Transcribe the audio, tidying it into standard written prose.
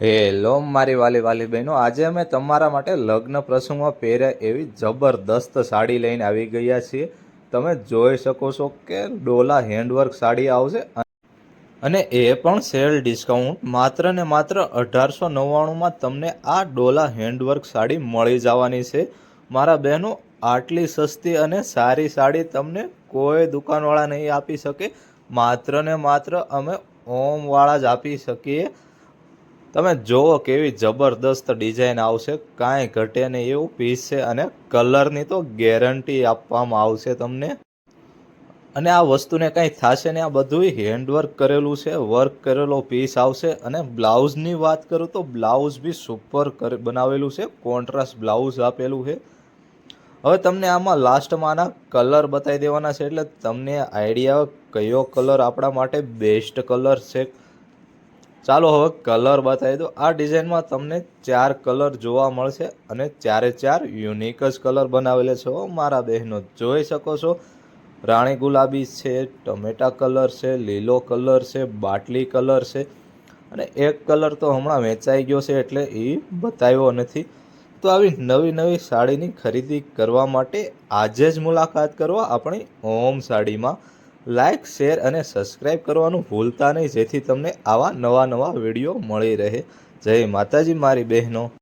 Hello મારી વાલી વાલી બહેનો, આજે અમે તમારા માટે લગ્ન પ્રસંગમાં પહેર્યા એવી જબરદસ્ત સાડી લઈને આવી ગયા છીએ। તમે જોઈ શકો છો કે ડોલા હેન્ડવર્ક સાડી આવશે અને એ પણ સેલ ડિસ્કાઉન્ટ માત્ર ને માત્ર 1899માં તમને આ ડોલા હેન્ડવર્ક સાડી મળી જવાની છે। મારા બહેનો, આટલી સસ્તી અને સારી સાડી તમને કોઈ દુકાનવાળા નહીં આપી શકે, માત્ર ને માત્ર અમે ઓમવાળા જ આપી શકીએ। તમે જોવો કેવી જબરદસ્ત ડિઝાઇન આવશે, કાંઈ ઘટે નહીં એવું પીસ છે અને કલરની તો ગેરંટી આપવામાં આવશે તમને। અને આ વસ્તુને કંઈ થશે ને, આ બધું હેન્ડવર્ક કરેલું છે, વર્ક કરેલો પીસ આવશે। અને બ્લાઉઝની વાત કરું તો બ્લાઉઝ બી સુપર બનાવેલું છે, કોન્ટ્રાસ્ટ બ્લાઉઝ આપેલું છે। હવે તમને આમાં લાસ્ટમાં આના કલર બતાવી દેવાના છે, એટલે તમને આઈડિયા કયો કલર આપણા માટે બેસ્ટ કલર છે। ચાલો હવે કલર બતાવી દો। આ ડિઝાઇનમાં તમને 4 કલર જોવા મળશે અને ચારે ચાર યુનિક જ કલર બનાવેલા છે। મારા બહેનો જોઈ શકો છો, રાણી ગુલાબી છે, ટમેટા કલર છે, લીલો કલર છે, બાટલી કલર છે અને એક કલર તો હમણાં વેચાઈ ગયો છે એટલે એ બતાવ્યો નથી। તો આવી નવી નવી સાડીની ખરીદી કરવા માટે આજે જ મુલાકાત કરો આપણી ઓમ સાડીમાં। લાઇક, શેર અને સબસ્ક્રાઈબ કરવાનું ભૂલતા નહીં, જેથી તમને આવા નવા નવા વિડીયો મળી રહે। જય માતાજી મારી બહેનો।